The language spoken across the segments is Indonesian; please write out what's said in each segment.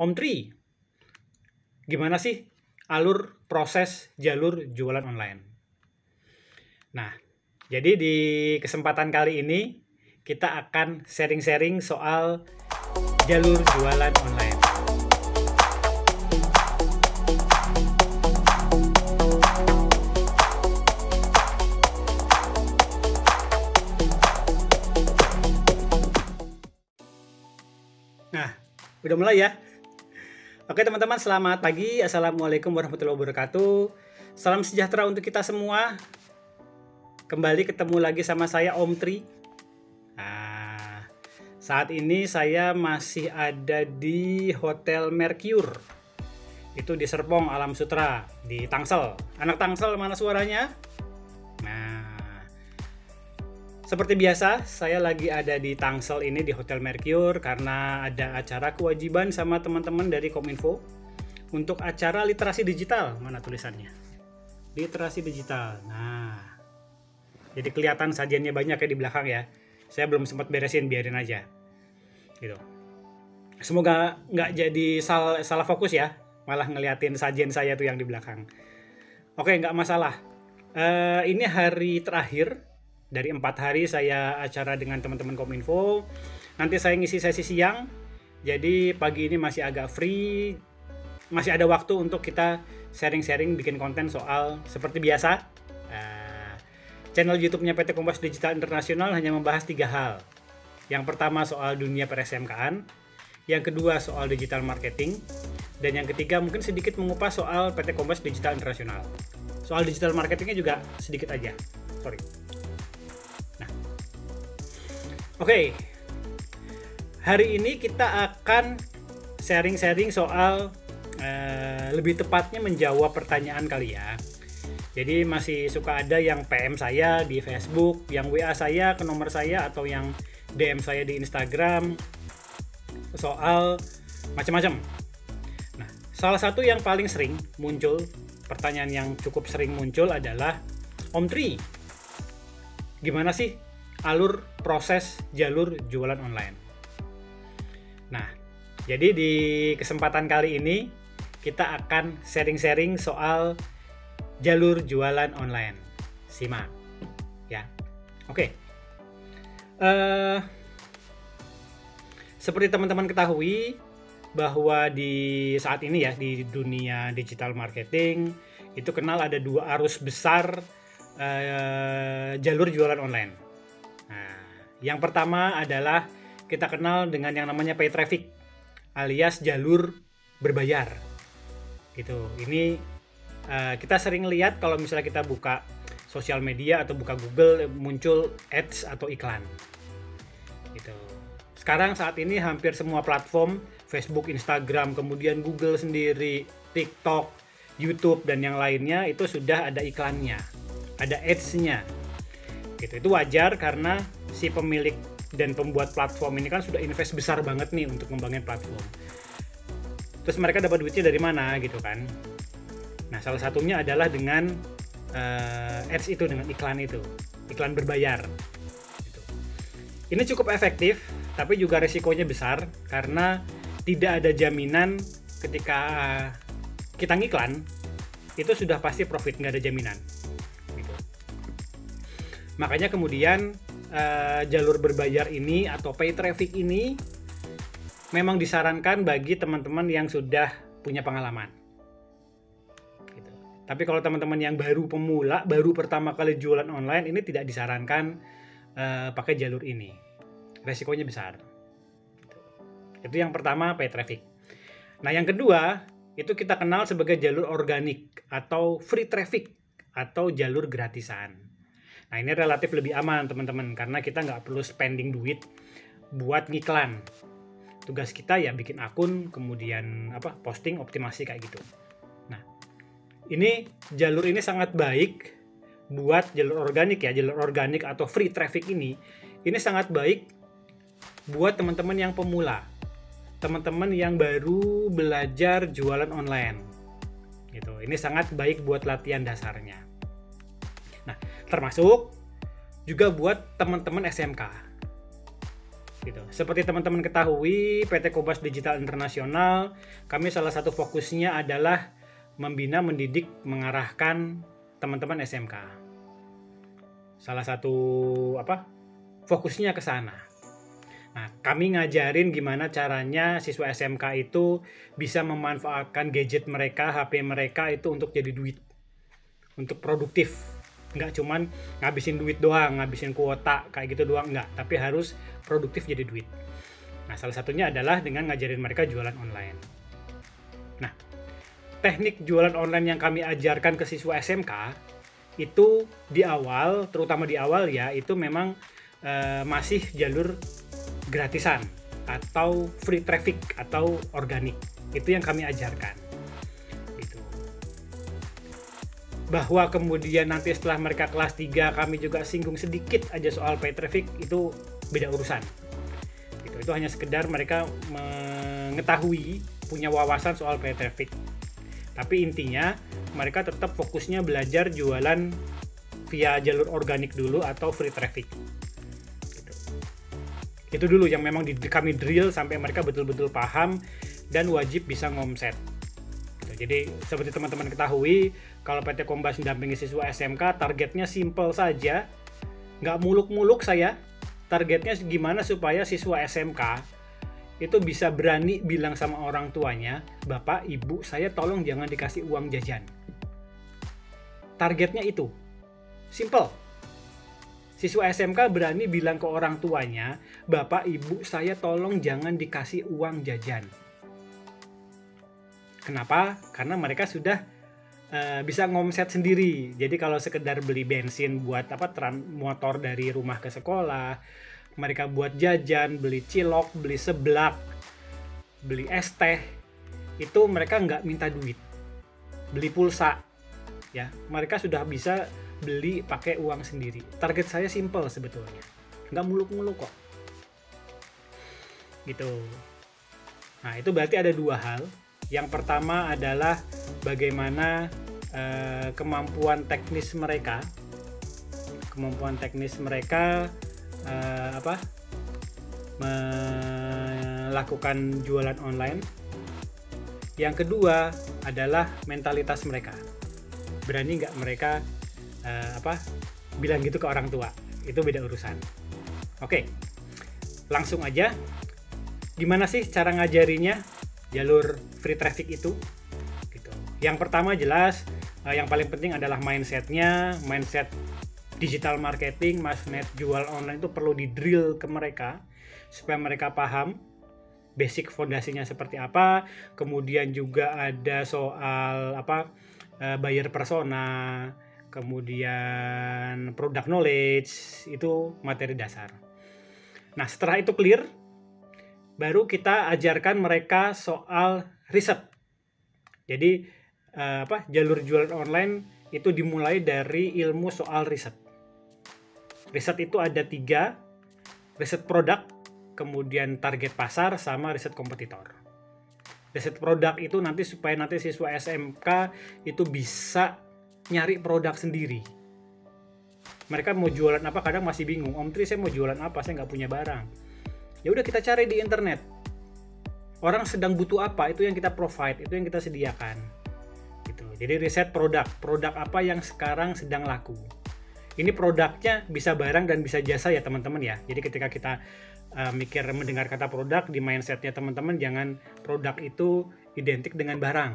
Om Tri, gimana sih alur proses jalur jualan online? Nah, jadi di kesempatan kali ini kita akan sharing-sharing soal jalur jualan online. Nah, udah mulai ya? Oke teman-teman, selamat pagi. Assalamualaikum warahmatullahi wabarakatuh. Salam sejahtera untuk kita semua. Kembali ketemu lagi sama saya Om Tri. Nah, saat ini saya masih ada di Hotel Mercure. Itu di Serpong, Alam Sutera, di Tangsel. Anak Tangsel mana suaranya? Nah, seperti biasa, saya lagi ada di Tangsel ini di Hotel Mercure karena ada acara kewajiban sama teman-teman dari Kominfo untuk acara literasi digital. Mana tulisannya? Literasi digital. Nah, jadi kelihatan sajiannya banyak ya di belakang ya. Saya belum sempat beresin, biarin aja. Gitu. Semoga nggak jadi salah fokus ya, malah ngeliatin sajian saya tuh yang di belakang. Oke, nggak masalah. Ini hari terakhir. Dari 4 hari saya acara dengan teman-teman Kominfo. Nanti saya ngisi sesi siang. Jadi pagi ini masih agak free. Masih ada waktu untuk kita sharing-sharing, bikin konten soal seperti biasa. Channel YouTube-nya PT Kompas Digital Internasional hanya membahas 3 hal. Yang pertama soal dunia per-SMK-an. Yang kedua soal digital marketing. Dan yang ketiga mungkin sedikit mengupas soal PT Kompas Digital Internasional. Soal digital marketingnya juga sedikit aja. Sorry. Oke, hari ini kita akan sharing-sharing soal lebih tepatnya menjawab pertanyaan kali ya. Jadi masih suka ada yang PM saya di Facebook, yang WA saya ke nomor saya, atau yang DM saya di Instagram soal macam-macam. Nah, salah satu yang paling sering muncul, pertanyaan yang cukup sering muncul adalah, Om Tri, gimana sih alur proses jalur jualan online? Nah, jadi di kesempatan kali ini kita akan sharing-sharing soal jalur jualan online. Simak ya. Oke. Seperti teman-teman ketahui bahwa di saat ini ya, di dunia digital marketing itu kenal ada 2 arus besar jalur jualan online. Yang pertama adalah kita kenal dengan yang namanya pay traffic alias jalur berbayar. Gitu. Ini kita sering lihat kalau misalnya kita buka sosial media atau buka Google muncul ads atau iklan. Gitu. Sekarang saat ini hampir semua platform, Facebook, Instagram, kemudian Google sendiri, TikTok, YouTube dan yang lainnya itu sudah ada iklannya, ada ads-nya. Gitu. Itu wajar karena si pemilik dan pembuat platform ini kan sudah invest besar banget nih untuk ngembangin platform. Terus mereka dapat duitnya dari mana gitu kan? Nah, salah satunya adalah dengan ads itu, dengan iklan itu, iklan berbayar. Gitu. Ini cukup efektif, tapi juga resikonya besar karena tidak ada jaminan ketika kita ngiklan itu sudah pasti profit, nggak ada jaminan. Gitu. Makanya kemudian jalur berbayar ini atau pay traffic ini memang disarankan bagi teman-teman yang sudah punya pengalaman. Gitu. Tapi kalau teman-teman yang baru pemula, baru pertama kali jualan online, ini tidak disarankan pakai jalur ini. Resikonya besar. Gitu. Itu yang pertama, pay traffic. Nah, yang kedua itu kita kenal sebagai jalur organik atau free traffic atau jalur gratisan. Nah, ini relatif lebih aman teman-teman karena kita nggak perlu spending duit buat ngiklan. Tugas kita ya bikin akun, kemudian posting, optimasi kayak gitu. Nah, jalur ini sangat baik buat jalur organik ya, jalur organik atau free traffic ini sangat baik buat teman-teman yang pemula, teman-teman yang baru belajar jualan online. Gitu. Ini sangat baik buat latihan dasarnya. Nah, termasuk juga buat teman-teman SMK. Gitu. Seperti teman-teman ketahui, PT Kompas Digital Internasional, kami salah satu fokusnya adalah membina, mendidik, mengarahkan teman-teman SMK. Salah satu fokusnya ke sana. Nah, kami ngajarin gimana caranya siswa SMK itu bisa memanfaatkan gadget mereka, HP mereka itu untuk jadi duit, untuk produktif. Nggak cuman ngabisin duit doang, ngabisin kuota kayak gitu doang, nggak, tapi harus produktif jadi duit. Nah, salah satunya adalah dengan ngajarin mereka jualan online. Nah, teknik jualan online yang kami ajarkan ke siswa SMK itu di awal, terutama di awal ya, itu memang masih jalur gratisan atau free traffic atau organik. Itu yang kami ajarkan. Bahwa kemudian nanti setelah mereka kelas 3 kami juga singgung sedikit aja soal pay traffic, itu beda urusan. Itu hanya sekedar mereka mengetahui, punya wawasan soal pay traffic. Tapi intinya mereka tetap fokusnya belajar jualan via jalur organik dulu atau free traffic. Itu dulu yang memang kami drill sampai mereka betul-betul paham dan wajib bisa ngomset. Jadi seperti teman-teman ketahui, kalau PT Kompas mendampingi siswa SMK, targetnya simple saja, nggak muluk-muluk saya. Targetnya gimana supaya siswa SMK itu bisa berani bilang sama orang tuanya, Bapak, Ibu, saya tolong jangan dikasih uang jajan. Targetnya itu, simple. Siswa SMK berani bilang ke orang tuanya, Bapak, Ibu, saya tolong jangan dikasih uang jajan. Kenapa? Karena mereka sudah bisa ngomset sendiri. Jadi kalau sekedar beli bensin buat motor dari rumah ke sekolah, mereka buat jajan, beli cilok, beli seblak, beli es teh, itu mereka nggak minta duit. Beli pulsa, ya mereka sudah bisa beli pakai uang sendiri. Target saya simple sebetulnya, nggak muluk-muluk kok. Gitu. Nah, itu berarti ada dua hal. Yang pertama adalah bagaimana kemampuan teknis mereka melakukan jualan online. Yang kedua adalah mentalitas mereka. Berani nggak mereka bilang gitu ke orang tua? Itu beda urusan. Oke, langsung aja. Gimana sih cara ngajarinya jalur free traffic itu? Gitu. Yang pertama jelas, yang paling penting adalah mindsetnya, mindset digital marketing, mindset jual online itu perlu di drill ke mereka supaya mereka paham basic fondasinya seperti apa. Kemudian juga ada soal buyer persona, kemudian product knowledge, itu materi dasar. Nah, setelah itu clear, baru kita ajarkan mereka soal riset. Jadi jalur jualan online itu dimulai dari ilmu soal riset. Riset itu ada 3, riset produk, kemudian target pasar, sama riset kompetitor. Riset produk itu supaya nanti siswa SMK itu bisa nyari produk sendiri. Mereka mau jualan apa kadang masih bingung, Om Tri saya mau jualan apa, saya nggak punya barang. Ya udah, kita cari di internet. Orang sedang butuh apa, itu yang kita provide, itu yang kita sediakan. Gitu. Jadi riset produk apa yang sekarang sedang laku. Ini produknya bisa barang dan bisa jasa ya teman-teman ya. Jadi ketika kita mendengar kata produk, di mindsetnya teman-teman jangan produk itu identik dengan barang.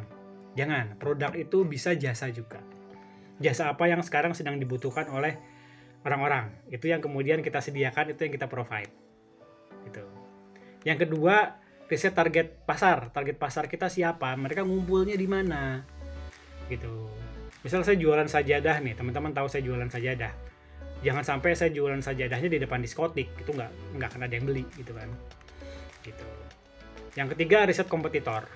Jangan, produk itu bisa jasa juga. Jasa apa yang sekarang sedang dibutuhkan oleh orang-orang. Itu yang kemudian kita sediakan, itu yang kita provide. Gitu. Yang kedua, riset target pasar. Target pasar kita siapa? Mereka ngumpulnya di mana? Gitu. Misal saya jualan sajadah nih, teman-teman tahu saya jualan sajadah. Jangan sampai saya jualan sajadahnya di depan diskotik, itu nggak akan ada yang beli, gitu kan. Gitu. Yang ketiga, riset kompetitor.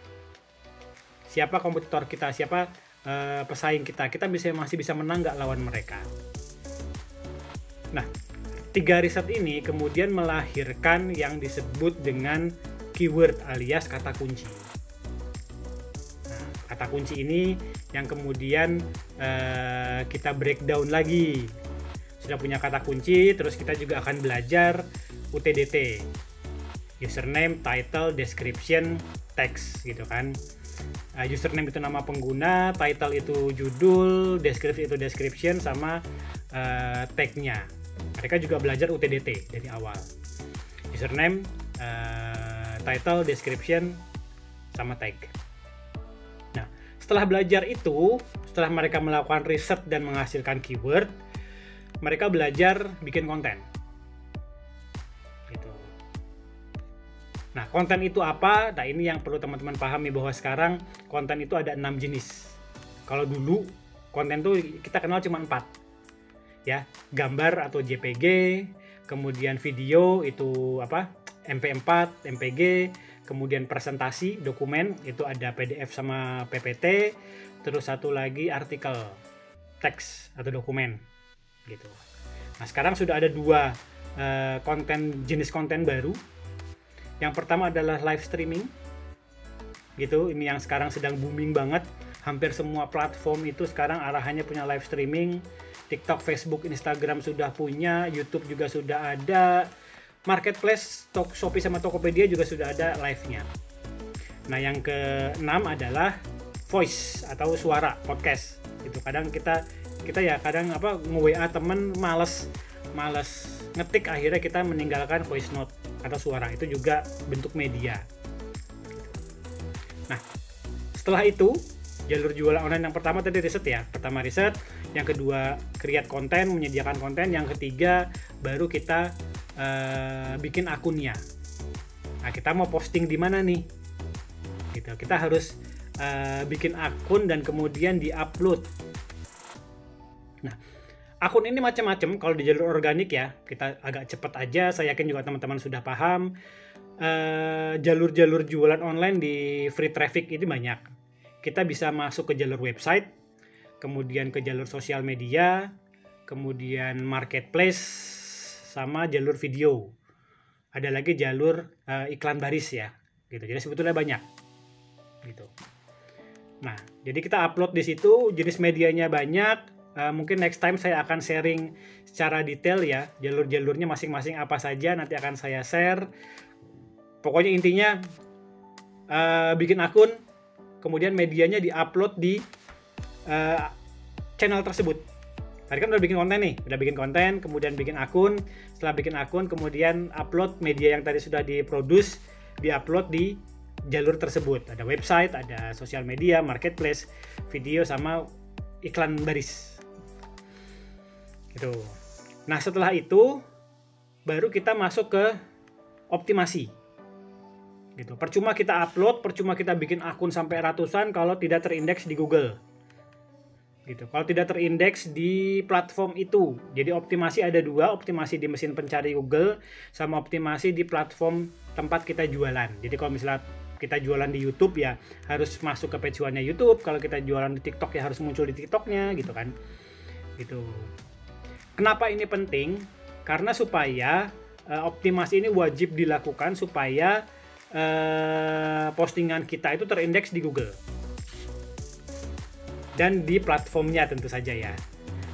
Siapa kompetitor kita? Siapa pesaing kita? Kita masih bisa menang nggak lawan mereka? Nah, 3 riset ini kemudian melahirkan yang disebut dengan keyword alias kata kunci. Nah, kata kunci ini yang kemudian kita breakdown lagi. Sudah punya kata kunci, terus kita juga akan belajar UTDT. username, title, description, text gitu kan. Username itu nama pengguna, title itu judul, description itu description, sama tagnya. Mereka juga belajar UTD-T dari awal. Username, title, description, sama tag. Nah, setelah belajar itu, setelah mereka melakukan riset dan menghasilkan keyword, mereka belajar bikin konten. Gitu. Nah, konten itu apa? Nah, ini yang perlu teman-teman pahami, bahwa sekarang konten itu ada 6 jenis. Kalau dulu konten itu kita kenal cuma 4. Ya, gambar atau JPG, kemudian video itu MP4, MPG, kemudian presentasi, dokumen itu ada PDF sama PPT, terus satu lagi artikel, teks atau dokumen gitu. Nah, sekarang sudah ada 2 jenis konten baru. Yang pertama adalah live streaming gitu. Ini yang sekarang sedang booming banget. Hampir semua platform itu sekarang arahannya punya live streaming. TikTok, Facebook, Instagram sudah punya, YouTube juga sudah ada, Marketplace, Shopee sama Tokopedia juga sudah ada live-nya. Nah, yang ke-6 adalah voice atau suara, podcast. Itu kadang kita ya kadang nge-WA temen males ngetik, akhirnya kita meninggalkan voice note atau suara, itu juga bentuk media. Nah, setelah itu jalur jualan online yang pertama tadi riset ya. Pertama riset, yang kedua create konten, menyediakan konten, yang ketiga baru kita bikin akunnya. Nah, kita mau posting di mana nih? Gitu. Kita harus bikin akun dan kemudian di-upload. Nah, akun ini macam-macam. Kalau di jalur organik ya, kita agak cepat aja. Saya yakin juga teman-teman sudah paham. Jalur-jalur jualan online di free traffic ini banyak. Kita bisa masuk ke jalur website, kemudian ke jalur sosial media, kemudian marketplace, sama jalur video. Ada lagi jalur iklan baris ya. Gitu. Jadi sebetulnya banyak. Gitu. Nah, jadi kita upload di situ, jenis medianya banyak. Mungkin next time saya akan sharing secara detail ya, jalur-jalurnya masing-masing apa saja, nanti akan saya share. Pokoknya intinya bikin akun, kemudian medianya di-upload di channel tersebut. Tadi kan udah bikin konten, kemudian bikin akun. Setelah bikin akun, kemudian upload media yang tadi sudah diproduce, di-upload di jalur tersebut. Ada website, ada sosial media, marketplace, video, sama iklan baris. Gitu. Nah, setelah itu baru kita masuk ke optimasi. Gitu. Percuma kita upload, percuma kita bikin akun sampai ratusan kalau tidak terindeks di Google. Gitu. Kalau tidak terindeks di platform itu. Jadi optimasi ada 2, optimasi di mesin pencari Google sama optimasi di platform tempat kita jualan. Jadi kalau misalnya kita jualan di YouTube ya harus masuk ke page one-nya YouTube. Kalau kita jualan di TikTok ya harus muncul di TikTok-nya gitu kan. Gitu. Kenapa ini penting? Karena supaya optimasi ini wajib dilakukan supaya postingan kita itu terindeks di Google dan di platformnya tentu saja ya.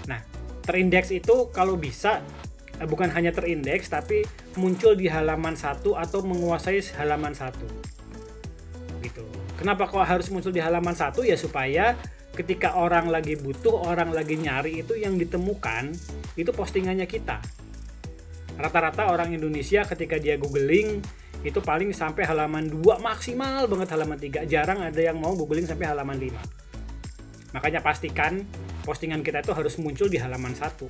Nah, terindeks itu kalau bisa bukan hanya terindeks tapi muncul di halaman 1 atau menguasai halaman 1 gitu. Kenapa kok harus muncul di halaman 1? Ya supaya ketika orang lagi butuh, orang lagi nyari, itu yang ditemukan itu postingannya kita. Rata-rata orang Indonesia ketika dia googling itu paling sampai halaman 2, maksimal banget halaman 3. Jarang ada yang mau googling sampai halaman 5. Makanya pastikan postingan kita itu harus muncul di halaman 1.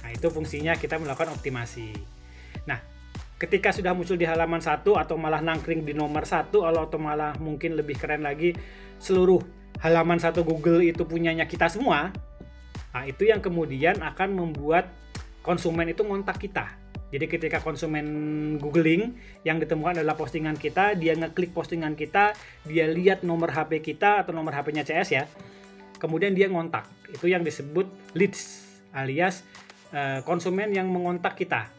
Nah, itu fungsinya kita melakukan optimasi. Nah, ketika sudah muncul di halaman 1 atau malah nangkring di nomor 1 atau malah mungkin lebih keren lagi seluruh halaman 1 Google itu punyanya kita semua. Nah, itu yang kemudian akan membuat konsumen itu ngontak kita. Jadi ketika konsumen googling, yang ditemukan adalah postingan kita, dia ngeklik postingan kita, dia lihat nomor HP kita atau nomor HP-nya CS ya, kemudian dia ngontak. Itu yang disebut leads, alias konsumen yang mengontak kita.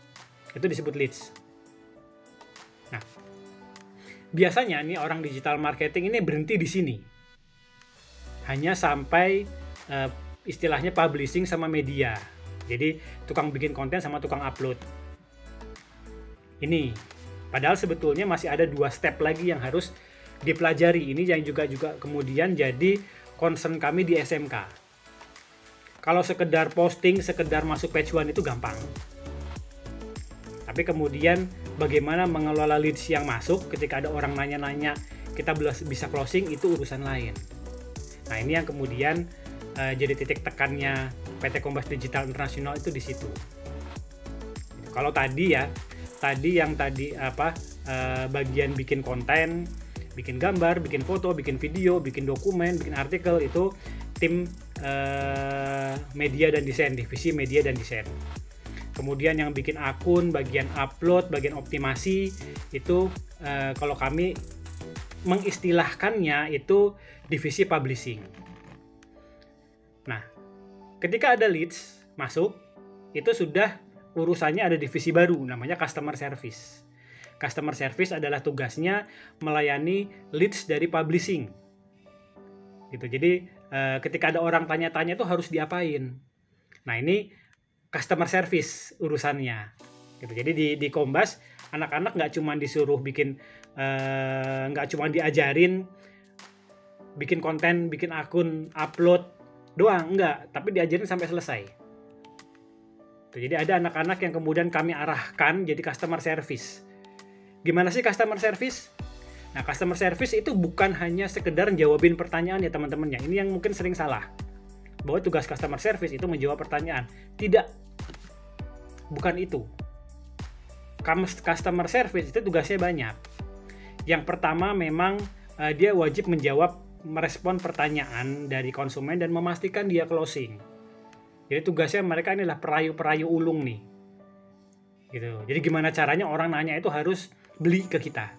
Itu disebut leads. Nah, biasanya nih orang digital marketing ini berhenti di sini. Hanya sampai istilahnya publishing sama media. Jadi tukang bikin konten sama tukang upload. Ini. Padahal sebetulnya masih ada 2 step lagi yang harus dipelajari. Ini yang juga kemudian jadi concern kami di SMK. Kalau sekedar posting, sekedar masuk page one itu gampang. Tapi kemudian bagaimana mengelola leads yang masuk ketika ada orang nanya-nanya, kita bisa closing, itu urusan lain. Nah, ini yang kemudian jadi titik tekannya PT Kombas Digital International itu di situ. Kalau tadi bagian bikin konten, bikin gambar, bikin foto, bikin video, bikin dokumen, bikin artikel, itu tim media dan desain, divisi media dan desain. Kemudian yang bikin akun, bagian upload, bagian optimasi, itu kalau kami mengistilahkannya itu divisi publishing. Nah, ketika ada leads masuk, itu sudah urusannya ada divisi baru namanya customer service. Customer service adalah tugasnya melayani leads dari publishing. Gitu. Jadi ketika ada orang tanya-tanya tuh harus diapain. Nah, ini customer service urusannya. Gitu. Jadi di Kombas anak-anak nggak cuma disuruh bikin, nggak cuma diajarin bikin konten, bikin akun, upload doang, enggak, tapi diajarin sampai selesai. Jadi ada anak-anak yang kemudian kami arahkan jadi customer service. Gimana sih customer service? Nah, customer service itu bukan hanya sekedar jawabin pertanyaan ya teman-teman ya. Ini yang mungkin sering salah. Bahwa tugas customer service itu menjawab pertanyaan. Tidak. Bukan itu. Customer service itu tugasnya banyak. Yang pertama memang dia wajib merespon pertanyaan dari konsumen dan memastikan dia closing. Jadi tugasnya mereka inilah perayu ulung nih. Gitu. Jadi gimana caranya orang nanya itu harus beli ke kita.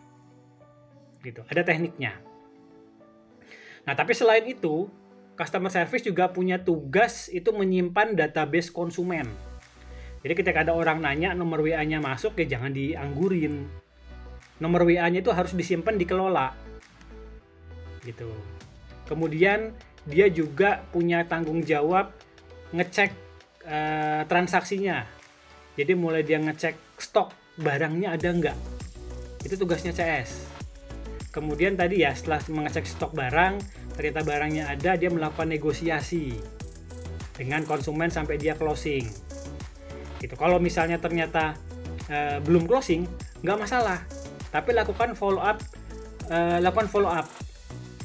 Gitu. Ada tekniknya. Nah, tapi selain itu, customer service juga punya tugas itu menyimpan database konsumen. Jadi ketika ada orang nanya nomor WA-nya masuk, ya jangan dianggurin. Nomor WA-nya itu harus disimpan, dikelola. Gitu. Kemudian dia juga punya tanggung jawab ngecek transaksinya. Jadi mulai dia ngecek stok barangnya ada nggak. Itu tugasnya CS. Kemudian tadi ya setelah mengecek stok barang, ternyata barangnya ada, dia melakukan negosiasi dengan konsumen sampai dia closing. Gitu. Kalau misalnya ternyata belum closing, nggak masalah. Tapi lakukan follow up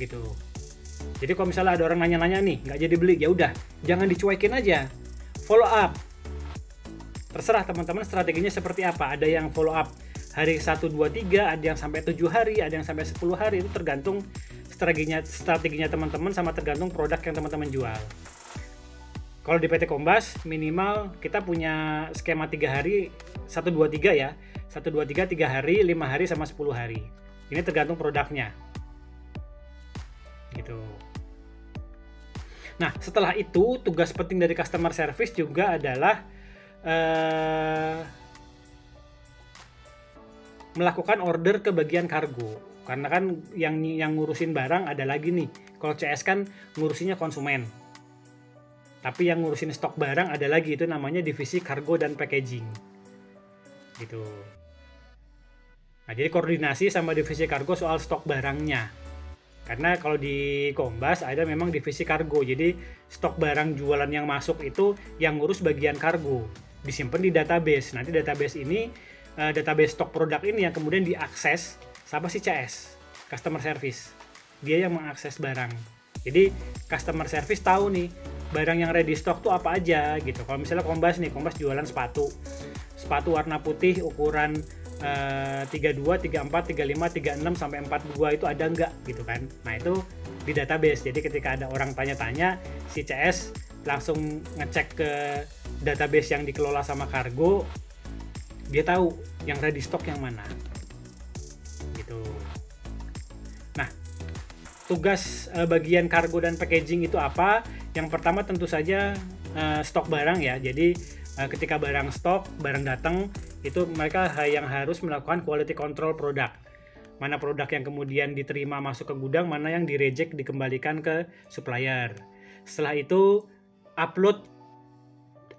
gitu. Jadi kalau misalnya ada orang nanya-nanya nih nggak jadi beli, ya udah jangan dicuekin aja, follow up. Terserah teman-teman strateginya seperti apa. Ada yang follow up hari 1, 2, 3, ada yang sampai 7 hari, ada yang sampai 10 hari. Itu tergantung strateginya teman-teman sama tergantung produk yang teman-teman jual. Kalau di PT Kombas minimal kita punya skema 3 hari, 1, 2, 3 ya. 1, 2, 3, 3 hari, 5 hari sama 10 hari. Ini tergantung produknya. Gitu. Nah, setelah itu tugas penting dari customer service juga adalah melakukan order ke bagian kargo. Karena kan yang ngurusin barang ada lagi nih. Kalau CS kan ngurusinnya konsumen. Tapi yang ngurusin stok barang ada lagi, itu namanya divisi kargo dan packaging. Gitu. Nah, jadi koordinasi sama divisi kargo soal stok barangnya. Karena kalau di Kombas ada memang divisi kargo. Jadi stok barang jualan yang masuk itu yang ngurus bagian kargo. Disimpan di database. Nanti database ini, database stok produk ini yang kemudian diakses sama si CS, customer service. Dia yang mengakses barang. Jadi customer service tahu nih barang yang ready stock tuh apa aja gitu. Kalau misalnya Kombas jualan sepatu warna putih ukuran 32, 34, 35, 36 sampai 42 itu ada nggak gitu kan. Nah, itu di database. Jadi ketika ada orang tanya-tanya, si CS langsung ngecek ke database yang dikelola sama kargo, dia tahu yang ready stock yang mana gitu. Nah, tugas bagian kargo dan packaging itu apa? Yang pertama tentu saja stok barang ya. Jadi ketika barang datang, itu mereka yang harus melakukan quality control produk. Mana produk yang kemudian diterima masuk ke gudang, mana yang di-reject dikembalikan ke supplier. Setelah itu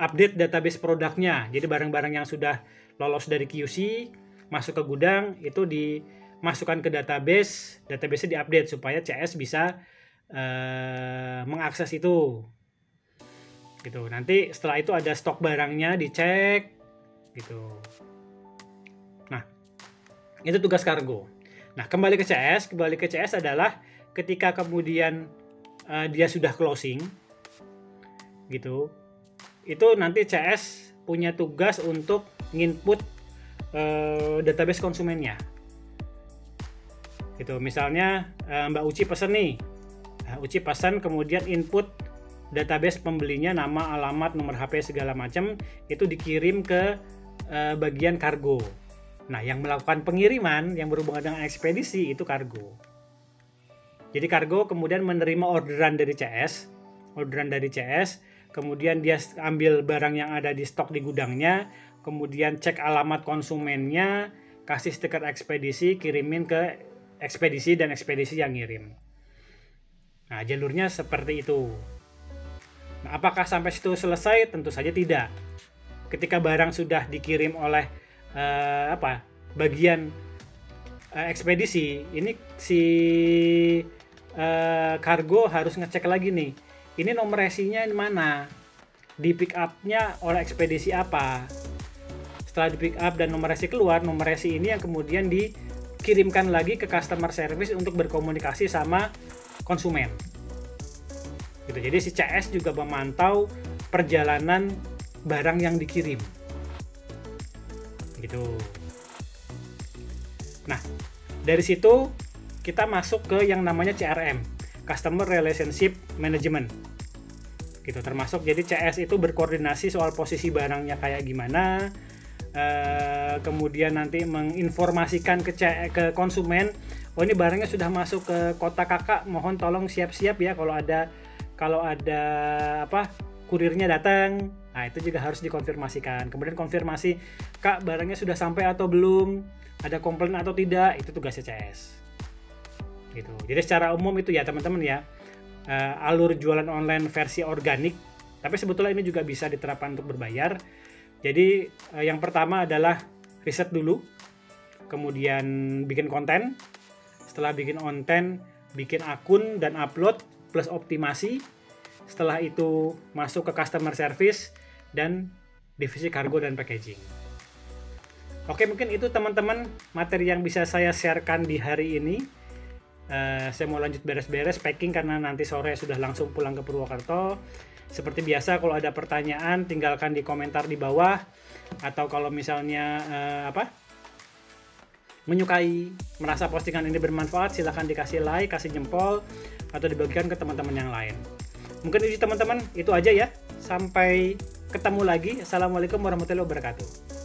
update database produknya. Jadi barang-barang yang sudah lolos dari QC masuk ke gudang itu dimasukkan ke database-nya diupdate supaya CS bisa mengakses itu. Gitu. Nanti setelah itu ada stok barangnya dicek gitu. Nah, itu tugas kargo. Nah, kembali ke CS adalah ketika kemudian dia sudah closing gitu. Itu nanti CS punya tugas untuk nginput database konsumennya. Gitu. Misalnya Mbak Uci pesan nih. Uci pesan kemudian input database pembelinya, nama, alamat, nomor HP segala macam itu dikirim ke bagian kargo. Nah, yang melakukan pengiriman yang berhubungan dengan ekspedisi itu kargo. Jadi kargo kemudian menerima orderan dari CS, kemudian dia ambil barang yang ada di stok di gudangnya, kemudian cek alamat konsumennya, kasih stiker ekspedisi, kirimin ke ekspedisi dan ekspedisi yang ngirim. Nah, jalurnya seperti itu. Nah, apakah sampai situ selesai? Tentu saja tidak. Ketika barang sudah dikirim oleh bagian ekspedisi, ini si kargo harus ngecek lagi nih. Ini nomor resinya mana? Di pick up-nya oleh ekspedisi apa? Setelah di pick up dan nomor resi keluar, nomor resi ini yang kemudian dikirimkan lagi ke customer service untuk berkomunikasi sama konsumen. Gitu. Jadi si CS juga memantau perjalanan barang yang dikirim. Gitu. Nah, dari situ kita masuk ke yang namanya CRM, Customer Relationship Management. Gitu, termasuk jadi CS itu berkoordinasi soal posisi barangnya kayak gimana, kemudian nanti menginformasikan ke konsumen, oh ini barangnya sudah masuk ke kota kakak, mohon tolong siap-siap ya kalau ada kurirnya datang. Nah, itu juga harus dikonfirmasikan. Kemudian konfirmasi, Kak, barangnya sudah sampai atau belum? Ada komplain atau tidak? Itu tugasnya CS. Gitu. Jadi secara umum itu ya teman-teman ya, alur jualan online versi organik. Tapi sebetulnya ini juga bisa diterapkan untuk berbayar. Jadi yang pertama adalah riset dulu, kemudian bikin konten. Setelah bikin konten, bikin akun dan upload plus optimasi. Setelah itu masuk ke customer service dan divisi kargo dan packaging. Oke, mungkin itu teman-teman materi yang bisa saya sharekan di hari ini. Saya mau lanjut beres-beres packing karena nanti sore sudah langsung pulang ke Purwokerto. Seperti biasa, kalau ada pertanyaan tinggalkan di komentar di bawah, atau kalau misalnya menyukai, merasa postingan ini bermanfaat, silahkan dikasih like, kasih jempol, atau dibagikan ke teman-teman yang lain. Mungkin itu teman-teman, itu aja ya. Sampai ketemu lagi. Assalamualaikum warahmatullahi wabarakatuh.